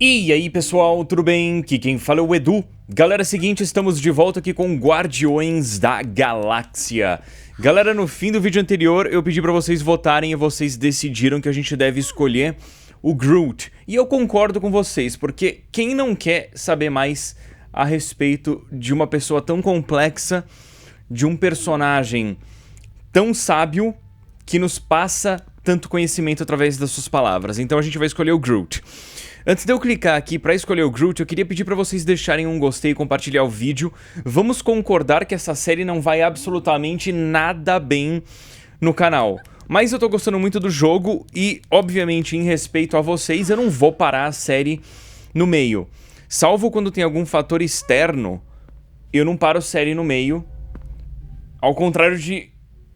E aí pessoal, tudo bem? Aqui quem fala é o Edu. Galera, é o seguinte, estamos de volta aqui com Guardiões da Galáxia. Galera, no fim do vídeo anterior eu pedi pra vocês votarem e vocês decidiram que a gente deve escolher o Groot. E eu concordo com vocês, porque quem não quer saber mais a respeito de uma pessoa tão complexa, de um personagem tão sábio que nos passa tanto conhecimento através das suas palavras? Então a gente vai escolher o Groot. Antes de eu clicar aqui para escolher o Groot, eu queria pedir para vocês deixarem um gostei e compartilhar o vídeo. Vamos concordar que essa série não vai absolutamente nada bem no canal. Mas eu tô gostando muito do jogo e, obviamente, em respeito a vocês, eu não vou parar a série no meio. Salvo quando tem algum fator externo, eu não paro a série no meio. Ao contrário de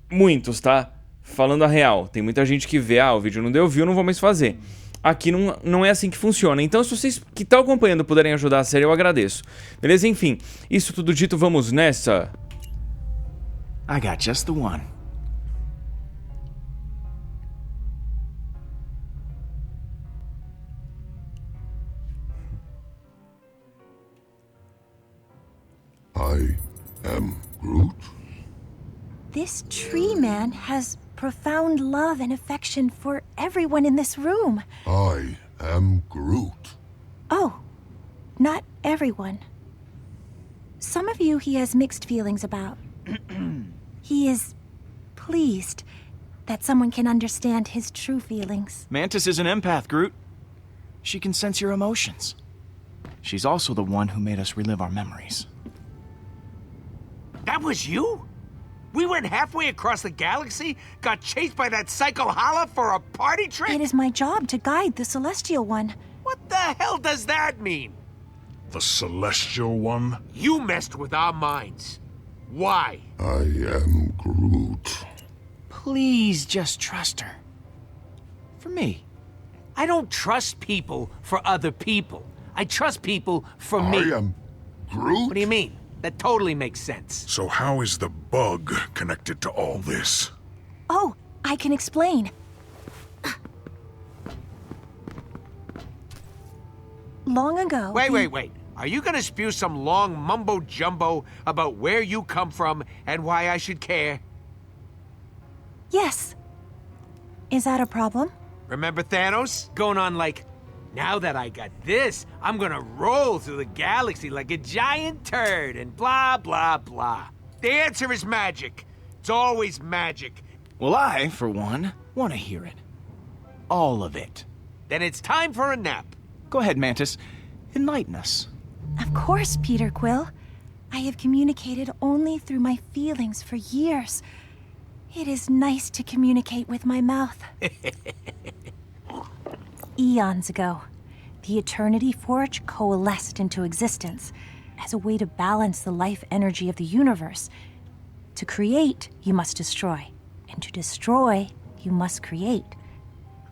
muitos, tá? Falando a real. Tem muita gente que vê, o vídeo não deu view, eu não vou mais fazer. Aqui não é assim que funciona. Então, se vocês que estão acompanhando puderem ajudar a série, eu agradeço. Beleza? Enfim, isso tudo dito, vamos nessa. I got just the one. I am Groot? This tree man has profound love and affection for everyone in this room. I am Groot. Oh, not everyone. Some of you he has mixed feelings about. He is pleased that someone can understand his true feelings. Mantis is an empath, Groot. She can sense your emotions. She's also the one who made us relive our memories. That was you? We went halfway across the galaxy, got chased by that psycho holla for a party trick? It is my job to guide the Celestial One. What the hell does that mean? The Celestial One? You messed with our minds. Why? I am Groot. Please just trust her. For me. I don't trust people for other people. I trust people for me. I am Groot? What do you mean? That totally makes sense. So how is the bug connected to all this? Oh, I can explain. Long ago... Wait. Are you gonna spew some long mumbo-jumbo about where you come from and why I should care? Yes. Is that a problem? Remember Thanos? Going on like, now that I got this, I'm gonna roll through the galaxy like a giant turd and blah, blah, blah. The answer is magic. It's always magic. Well, I, for one, want to hear it. All of it. Then it's time for a nap. Go ahead, Mantis. Enlighten us. Of course, Peter Quill. I have communicated only through my feelings for years. It is nice to communicate with my mouth. Eons ago, the Eternity Forge coalesced into existence as a way to balance the life energy of the universe. To create, you must destroy, and to destroy, you must create.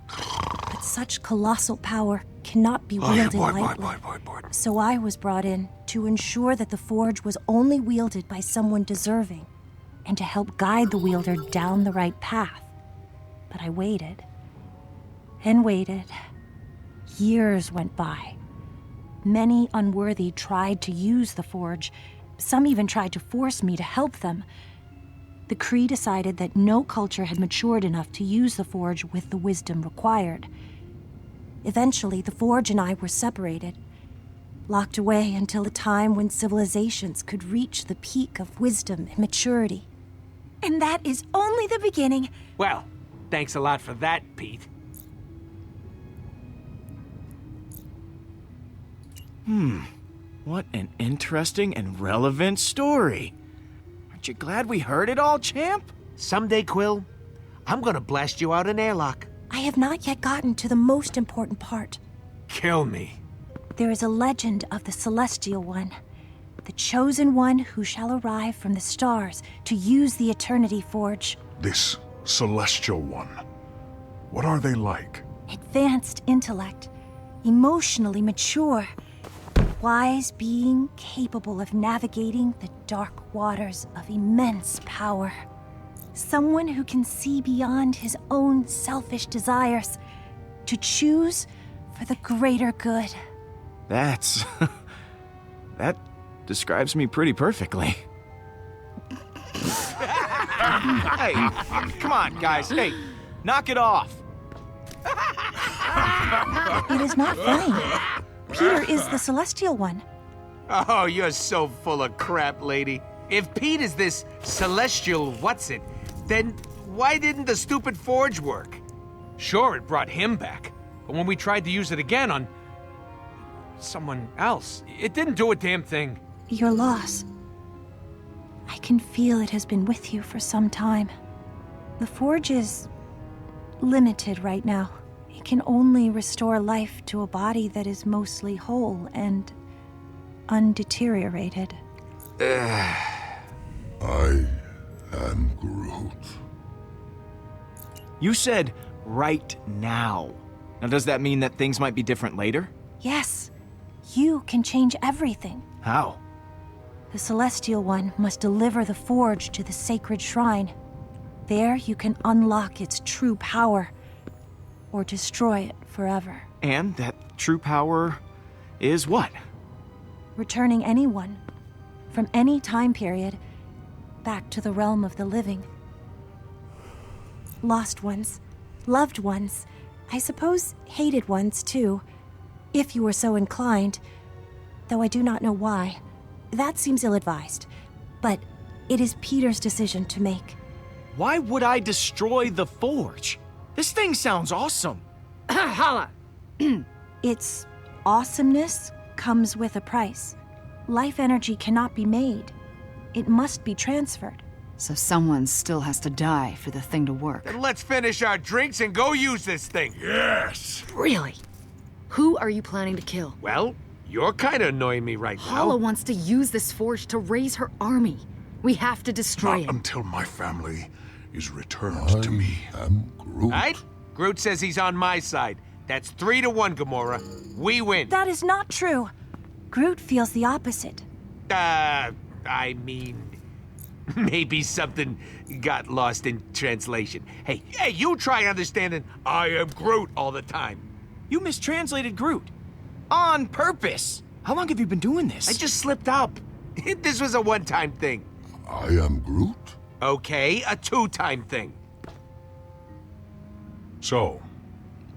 But such colossal power cannot be wielded lightly. So I was brought in to ensure that the Forge was only wielded by someone deserving, and to help guide the wielder down the right path. But I waited, and waited. Years went by. Many unworthy tried to use the Forge. Some even tried to force me to help them. The Kree decided that no culture had matured enough to use the Forge with the wisdom required. Eventually, the Forge and I were separated, locked away until a time when civilizations could reach the peak of wisdom and maturity. And that is only the beginning. Well, thanks a lot for that, Pete. What an interesting and relevant story. Aren't you glad we heard it all, champ? Someday, Quill, I'm gonna blast you out an airlock. I have not yet gotten to the most important part. Kill me. There is a legend of the Celestial One, the chosen one who shall arrive from the stars to use the Eternity Forge. This Celestial One. What are they like? Advanced intellect, emotionally mature, wise being capable of navigating the dark waters of immense power. Someone who can see beyond his own selfish desires, to choose for the greater good. That's... that describes me pretty perfectly. Hey, come on, guys. Hey, knock it off. It is not funny. Peter is the celestial one. Oh, you're so full of crap, lady. If Pete is this celestial what's-it, then why didn't the stupid forge work? Sure, it brought him back, but when we tried to use it again on someone else, it didn't do a damn thing. Your loss. I can feel it has been with you for some time. The forge is limited right now. It can only restore life to a body that is mostly whole and undeteriorated. I am Groot. You said right now. Now, does that mean that things might be different later? Yes, you can change everything. How? The Celestial One must deliver the forge to the sacred shrine. There you can unlock its true power, or destroy it forever. And that true power is what? Returning anyone, from any time period, back to the realm of the living. Lost ones, loved ones, I suppose hated ones too, if you were so inclined, though I do not know why. That seems ill-advised, but it is Peter's decision to make. Why would I destroy the forge? This thing sounds awesome. Holla! Its awesomeness comes with a price. Life energy cannot be made. It must be transferred. So someone still has to die for the thing to work. Then let's finish our drinks and go use this thing. Yes! Really? Who are you planning to kill? Well, you're kind of annoying me right now. Hala wants to use this forge to raise her army. We have to destroy Not it. until my family is returned to me. I am Groot. Right? Groot says he's on my side. That's 3-1, Gamora. We win. That is not true. Groot feels the opposite. I mean, maybe something got lost in translation. Hey, you try understanding I am Groot all the time. You mistranslated Groot. On purpose. How long have you been doing this? I just slipped up. This was a one-time thing. I am Groot. Okay, a 2-time thing. So,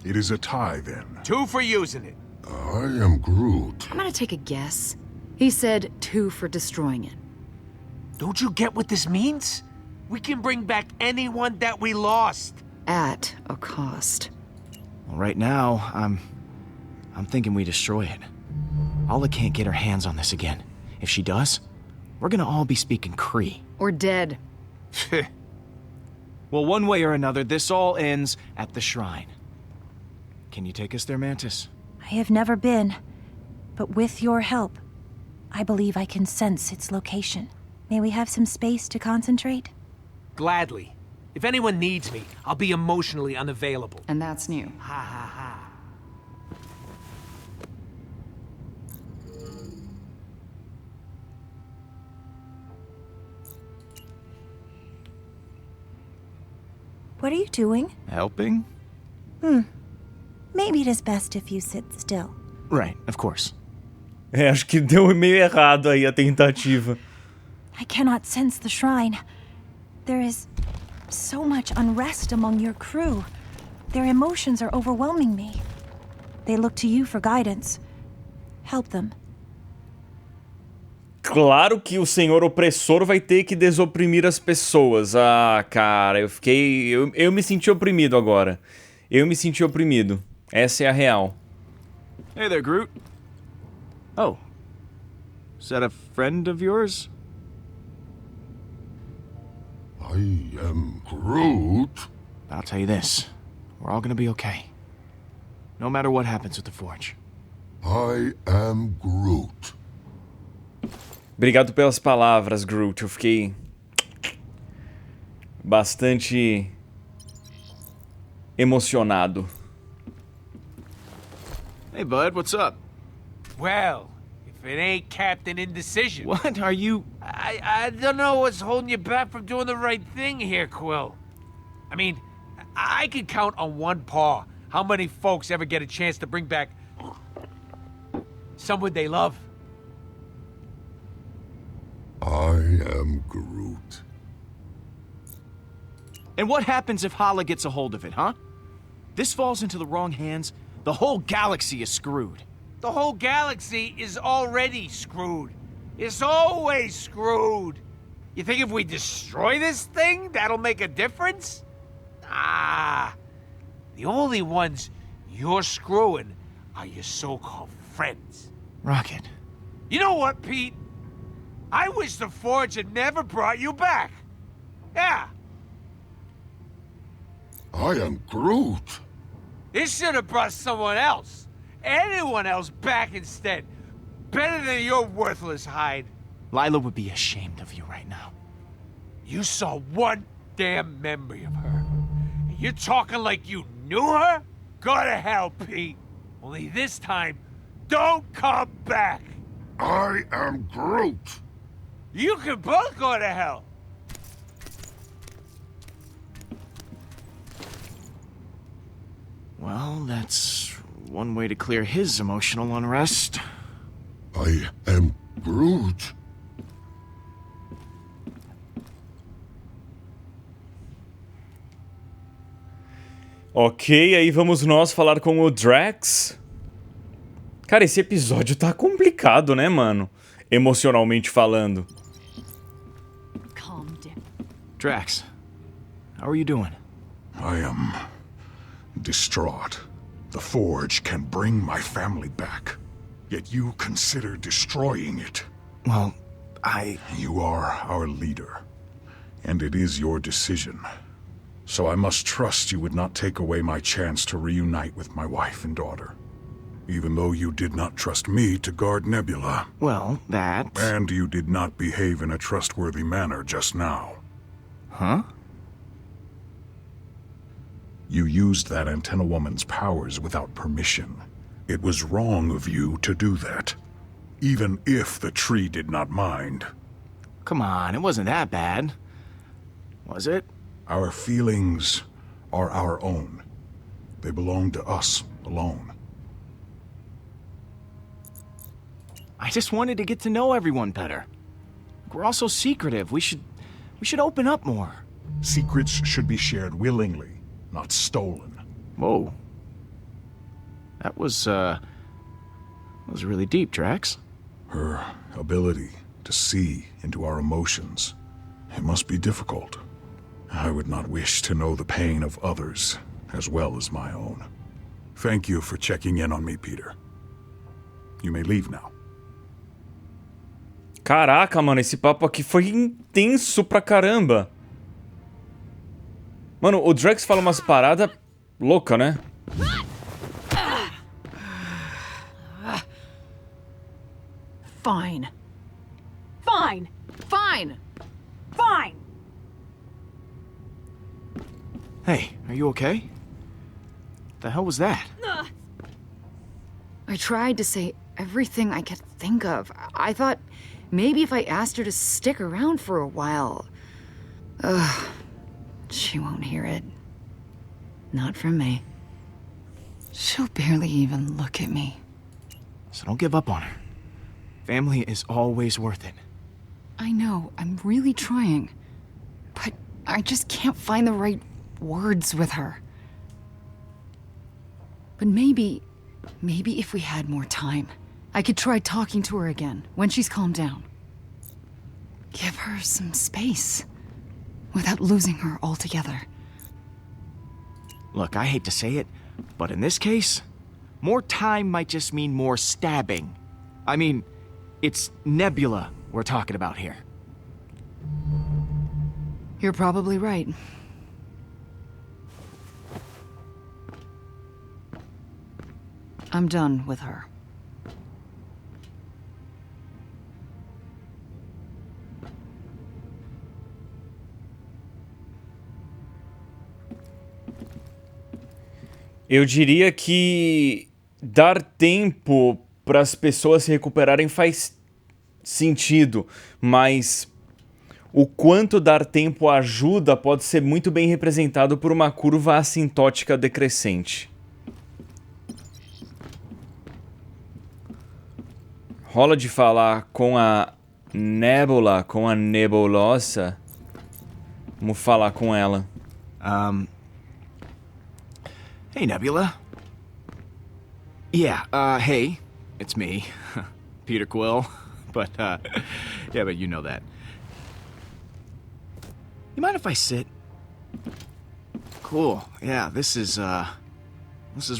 it is a tie then. 2 for using it. I am Groot. I'm gonna take a guess. He said 2 for destroying it. Don't you get what this means? We can bring back anyone that we lost. At a cost. Well, right now, I'm thinking we destroy it. Hala can't get her hands on this again. If she does, we're gonna all be speaking Kree. Or dead. Well, one way or another, this all ends at the shrine. Can you take us there, Mantis? I have never been, but with your help, I believe I can sense its location. May we have some space to concentrate? Gladly. If anyone needs me, I'll be emotionally unavailable. And that's new. Ha ha ha. What are you doing? Helping? Maybe it is best if you sit still. Right, of course. Acho que deu meio errado aí a tentativa. I cannot sense the shrine. There is so much unrest among your crew. Their emotions are overwhelming me. They look to you for guidance. Help them. Claro que o senhor opressor vai ter que desoprimir as pessoas. Ah, cara, eu me senti oprimido agora. Eu me senti oprimido. Essa é a real. Hey there, Groot. Oh. Is that a friend of yours? I am Groot. I'll tell you this. We're all gonna be okay. No matter what happens with the Forge. I am Groot. Obrigado pelas palavras, Groot. Eu fiquei bastante emocionado. Hey, bud, what's up? Well, if it ain't Captain Indecision. What are you... I don't know what's holding you back from doing the right thing here, Quill. I mean, I can count on one paw how many folks ever get a chance to bring back someone they love. I am Groot. And what happens if Hala gets a hold of it, huh? This falls into the wrong hands, the whole galaxy is screwed. The whole galaxy is already screwed. It's always screwed. You think if we destroy this thing, that'll make a difference? Ah, the only ones you're screwing are your so-called friends. Rocket. You know what, Pete? I wish the Forge had never brought you back. Yeah, I am Groot. it should have brought someone else. Anyone else back instead. Better than your worthless hide. Lila would be ashamed of you right now. You saw one damn memory of her. And you're talking like you knew her? Go to hell, Pete. Only this time, don't come back. I am Groot. You can both go to hell. Well, that's one way to clear his emotional unrest. I am Groot. Ok, aí vamos nós falar com o Drax. Cara, esse episódio tá complicado, né, mano? Emocionalmente falando. Calm down. Drax, how are you doing? I am distraught. The Forge can bring my family back, yet you consider destroying it. Well, You are our leader, and it is your decision. So I must trust you would not take away my chance to reunite with my wife and daughter. Even though you did not trust me to guard Nebula. Well, that... And you did not behave in a trustworthy manner just now. Huh? You used that antenna woman's powers without permission. It was wrong of you to do that. Even if the tree did not mind. Come on, it wasn't that bad. Was it? Our feelings are our own. They belong to us alone. I just wanted to get to know everyone better. We're all so secretive. We should open up more. Secrets should be shared willingly, not stolen. Whoa. That was really deep, Drax. Her ability to see into our emotions. It must be difficult. I would not wish to know the pain of others as well as my own. Thank you for checking in on me, Peter. You may leave now. Caraca, mano, esse papo aqui foi intenso pra caramba. Mano, o Drax fala umas paradas loucas, né? Fine. Fine. Fine. Fine. Hey, are you okay? The hell was that? I tried to say everything I could think of. I thought maybe if I asked her to stick around for a while. She won't hear it. Not from me. She'll barely even look at me. So don't give up on her. Family is always worth it. I know, I'm really trying. But I just can't find the right words with her. But maybe if we had more time, I could try talking to her again when she's calmed down. Give her some space without losing her altogether. Look, I hate to say it, but in this case, more time might just mean more stabbing. I mean, it's Nebula we're talking about here. You're probably right. I'm done with her. Eu diria que dar tempo para as pessoas se recuperarem faz sentido, mas o quanto dar tempo ajuda pode ser muito bem representado por uma curva assintótica decrescente. rola de falar com a Nebula, com a nebulosa. Vamos falar com ela. Hey, Nebula. Yeah, hey, it's me, Peter Quill, but, yeah, but you know that. You mind if I sit? Cool, yeah, this is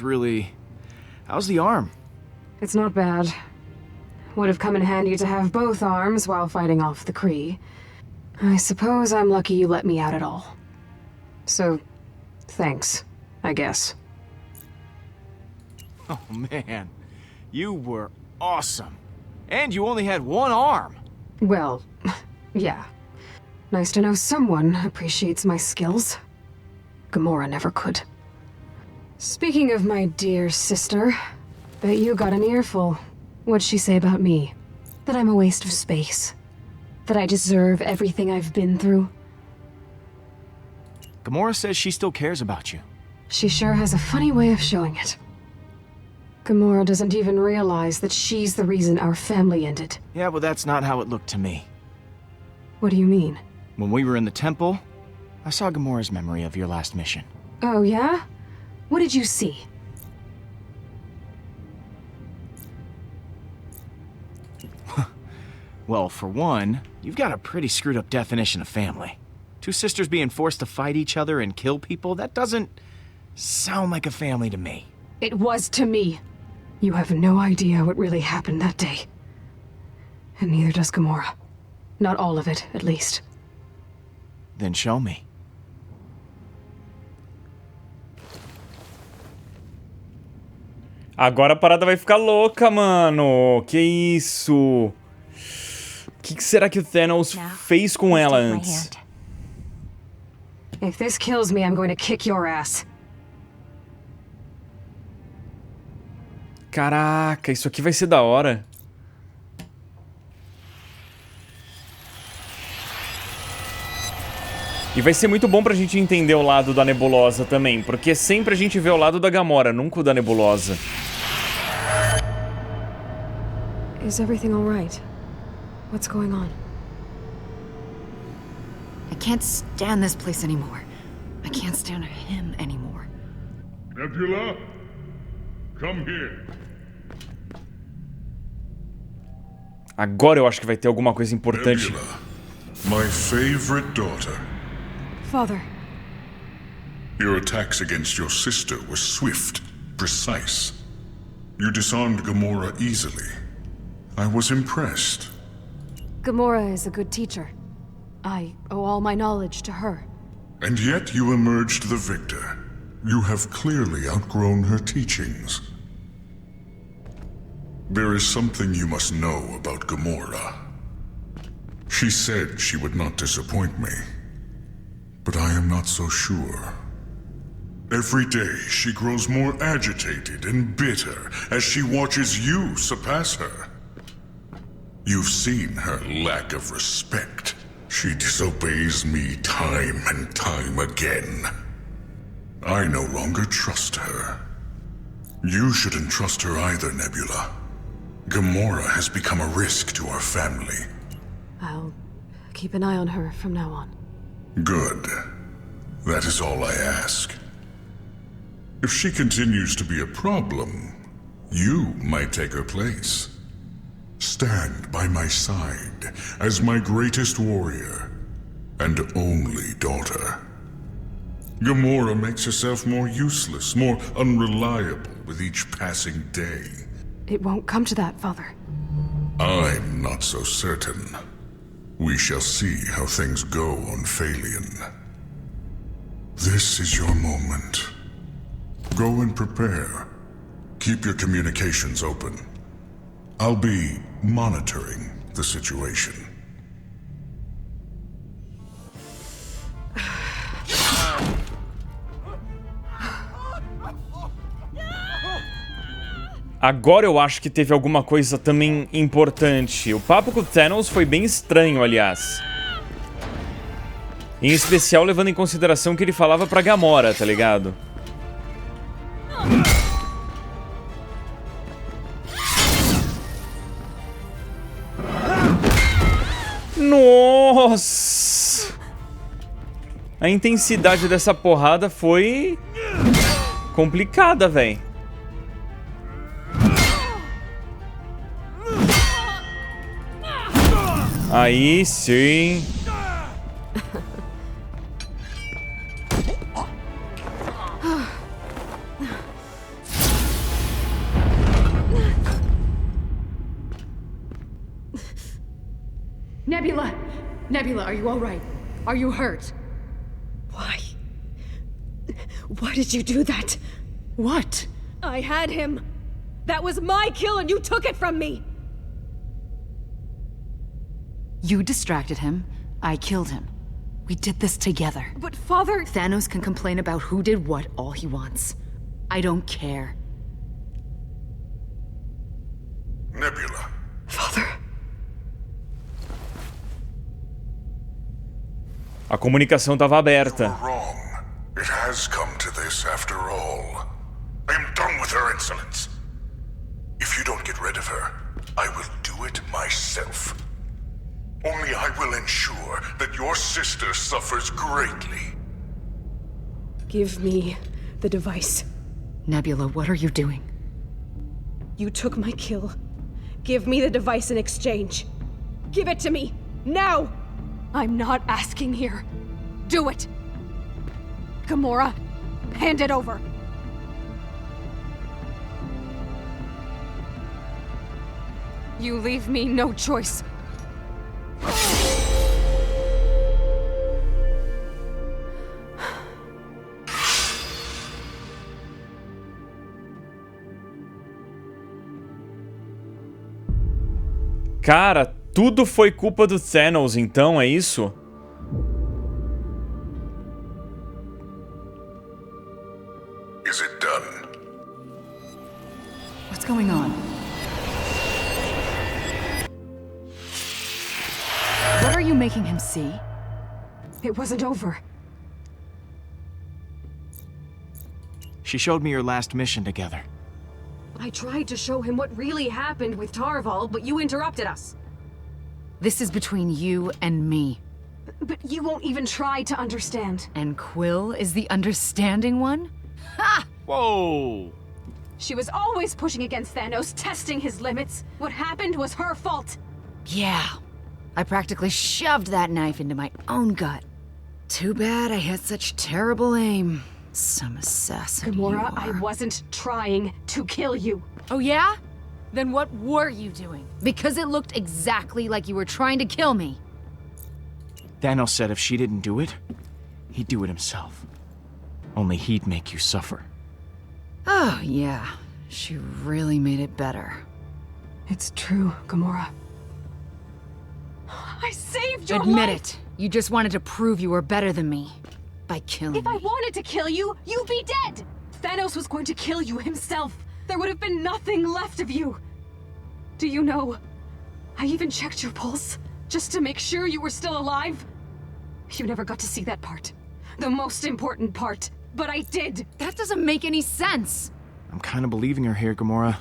really... How's the arm? It's not bad. Would have come in handy to have both arms while fighting off the Kree. I suppose I'm lucky you let me out at all. So, thanks, I guess. Oh, man. You were awesome. And you only had one arm. Well, yeah. Nice to know someone appreciates my skills. Gamora never could. Speaking of my dear sister, bet you got an earful. What'd she say about me? That I'm a waste of space. That I deserve everything I've been through. Gamora says she still cares about you. She sure has a funny way of showing it. Gamora doesn't even realize that she's the reason our family ended. Yeah, well, that's not how it looked to me. What do you mean? When we were in the temple, I saw Gamora's memory of your last mission. Oh, yeah? What did you see? Well, for one, you've got a pretty screwed up definition of family. Two sisters being forced to fight each other and kill people, that doesn't sound like a family to me. It was to me. You have no idea what really happened that day. And neither does Gamora. Not all of it, at least. Then show me. Agora a parada vai ficar louca, mano. Que isso? O que será que o Thanos fez com ela antes? If this kills me, I'm going to kick your ass. Caraca, isso aqui vai ser da hora. E vai ser muito bom pra gente entender o lado da nebulosa também, porque sempre a gente vê o lado da Gamora, nunca o da nebulosa. Is everything all right? What's going on? I can't stand this place anymore. I can't stand him anymore. Nebula, come here. Agora eu acho que vai ter alguma coisa importante. Nebula, my favorite daughter. Father. Your attacks against your sister were swift, precise. You disarmed Gamora easily. I was impressed. Gamora is a good teacher. I owe all my knowledge to her. And yet you emerged the victor. You have clearly outgrown her teachings. There is something you must know about Gamora. She said she would not disappoint me. But I am not so sure. Every day she grows more agitated and bitter as she watches you surpass her. You've seen her lack of respect. She disobeys me time and time again. I no longer trust her. You shouldn't trust her either, Nebula. Gamora has become a risk to our family. I'll keep an eye on her from now on. Good. That is all I ask. If she continues to be a problem, you might take her place. Stand by my side as my greatest warrior and only daughter. Gamora makes herself more useless, more unreliable with each passing day. It won't come to that, Father. I'm not so certain. We shall see how things go on Phalion. This is your moment. Go and prepare. Keep your communications open. I'll be monitoring the situation. Agora eu acho que teve alguma coisa também importante. O papo com o Thanos foi bem estranho, aliás. Em especial levando em consideração que ele falava pra Gamora, tá ligado? Nossa! A intensidade dessa porrada foi complicada, velho. Aí sim. Nebula! Nebula, are you all right? Are you hurt? Why? Why did you do that? What? I had him. That was my kill and you took it from me. You distracted him. I killed him. We did this together. But Father... Thanos can complain about who did what all he wants. I don't care. Nebula. Father... A comunicação estava aberta. You were wrong. It has come to this after all. I am done with her insolence. If you don't get rid of her, I will do it myself. Only I will ensure that your sister suffers greatly. Give me the device. Nebula, what are you doing? You took my kill. Give me the device in exchange. Give it to me, now! I'm not asking here. Do it! Gamora, hand it over. You leave me no choice. Cara, tudo foi culpa do Thanos, então, é isso? Is it done? What's going on? What are you making him see? It wasn't over. She showed me your last mission together. I tried to show him what really happened with Tarval, but you interrupted us. This is between you and me. But you won't even try to understand. And Quill is the understanding one? Ha! Whoa! She was always pushing against Thanos, testing his limits. What happened was her fault. Yeah. I practically shoved that knife into my own gut. Too bad I had such terrible aim. Some assassin. Gamora, you are. I wasn't trying to kill you. Oh yeah? Then what were you doing? Because it looked exactly like you were trying to kill me. Thanos said if she didn't do it, he'd do it himself. Only he'd make you suffer. Oh yeah. She really made it better. It's true, Gamora. I saved your Admit life! it. You just wanted to prove you were better than me. By killing If I me. wanted to kill you, you'd be dead! Thanos was going to kill you himself. There would have been nothing left of you. Do you know, I even checked your pulse, just to make sure you were still alive. You never got to see that part. The most important part. But I did. That doesn't make any sense. I'm kind of believing her here, Gamora.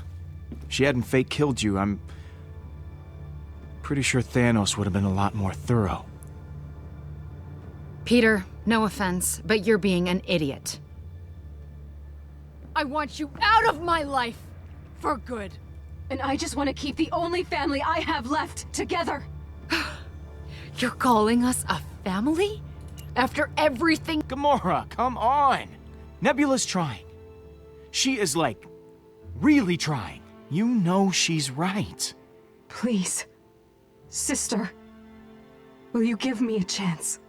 If she hadn't fake killed you, I'm pretty sure Thanos would have been a lot more thorough. Peter, no offense, but you're being an idiot. I want you out of my life. For good. And I just want to keep the only family I have left together. You're calling us a family? After everything— Gamora, come on! Nebula's trying. She is, like, really trying. You know she's right. Please, sister, will you give me a chance?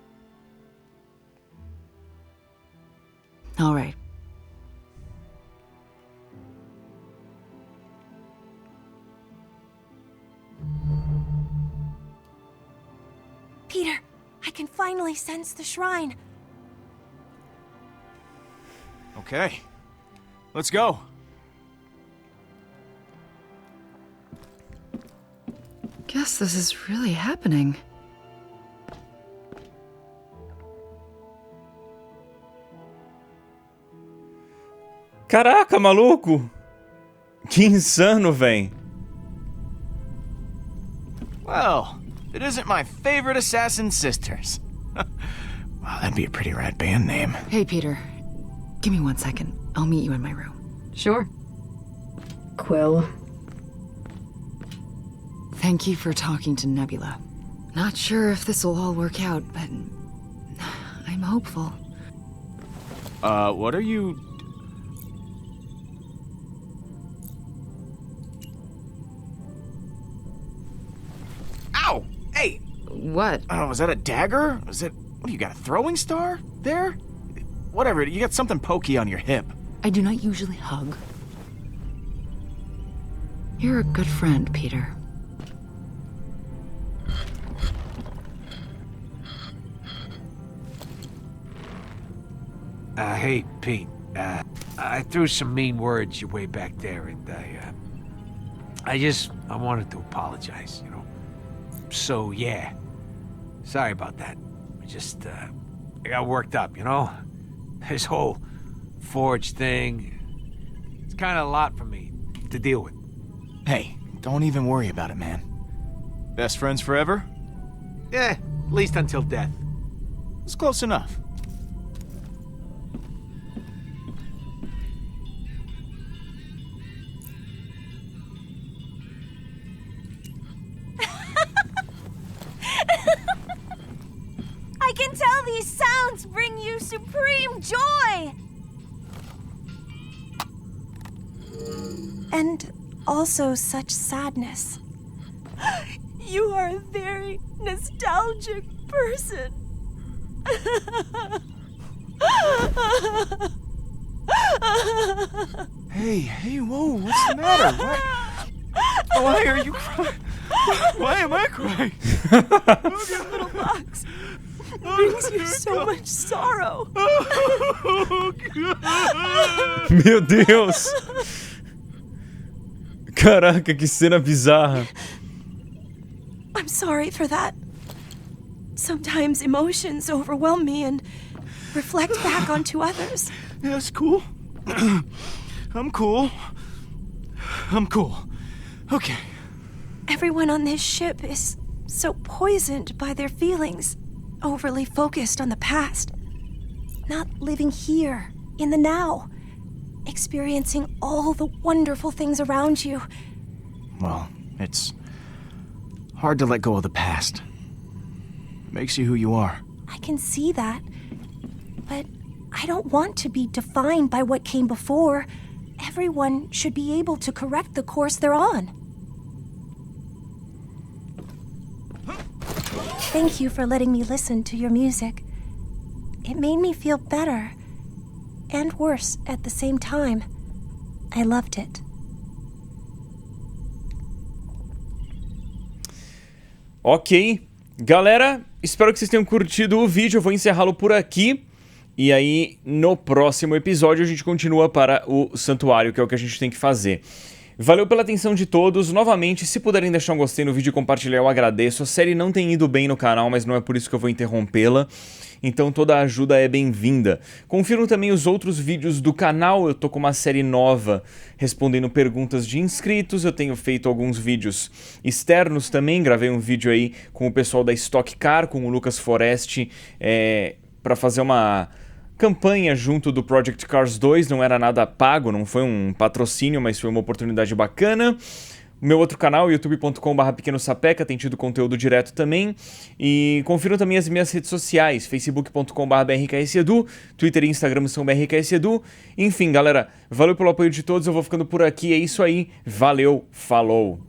All right. Peter, I can finally sense the shrine. Okay. Let's go. Guess this is really happening. Caraca, maluco! Que insano, véi. Well, it isn't my favorite Assassin Sisters. Wow, that'd be a pretty rad band name. Hey, Peter. Give me 1 second. I'll meet you in my room. Sure. Quill. Thank you for talking to Nebula. Not sure if this will all work out, but I'm hopeful. What are you... Ow! Hey! What? Oh, was that a dagger? Was it... What, you got a throwing star there? Whatever, you got something pokey on your hip. I do not usually hug. You're a good friend, Peter. Hey, Pete. I threw some mean words your way back there, and I wanted to apologize, you know. So, yeah. Sorry about that. I got worked up, you know? This whole Forge thing, it's kind of a lot for me to deal with. Hey, don't even worry about it, man. Best friends forever? Yeah, at least until death. It's close enough. I can tell these sounds bring you supreme joy! And also such sadness. You are a very nostalgic person. Hey, whoa, what's the matter? Why are you crying? Why am I crying? Your little box brings you so much sorrow. Meu Deus! Caraca, que cena bizarra. I'm sorry for that. Sometimes emotions overwhelm me and reflect back onto others. Yeah, that's cool. I'm cool. Okay. Everyone on this ship is so poisoned by their feelings, overly focused on the past, not living here, in the now, experiencing all the wonderful things around you. Well, it's hard to let go of the past. It makes you who you are. I can see that, but I don't want to be defined by what came before. Everyone should be able to correct the course they're on. Thank you for letting me listen to your music. It made me feel better and worse at the same time. I loved it. Ok. Galera, espero que vocês tenham curtido o vídeo. Eu vou encerrá-lo por aqui. E aí, no próximo episódio, a gente continua para o santuário, que é o que a gente tem que fazer. Valeu pela atenção de todos. Novamente, se puderem deixar um gostei no vídeo e compartilhar, eu agradeço. A série não tem ido bem no canal, mas não é por isso que eu vou interrompê-la. Então toda a ajuda é bem-vinda. Confiram também os outros vídeos do canal. Eu tô com uma série nova respondendo perguntas de inscritos. Eu tenho feito alguns vídeos externos também. Gravei um vídeo aí com o pessoal da Stock Car, com o Lucas Forest, para fazer uma campanha junto do Project Cars 2, não era nada pago, não foi um patrocínio, mas foi uma oportunidade bacana. O meu outro canal, youtube.com/pequenosapeca, tem tido conteúdo direto também. E confiram também as minhas redes sociais, facebook.com/BRKsEDU, Twitter e Instagram são BRKsEDU. Enfim, galera, valeu pelo apoio de todos, eu vou ficando por aqui, é isso aí, valeu, falou!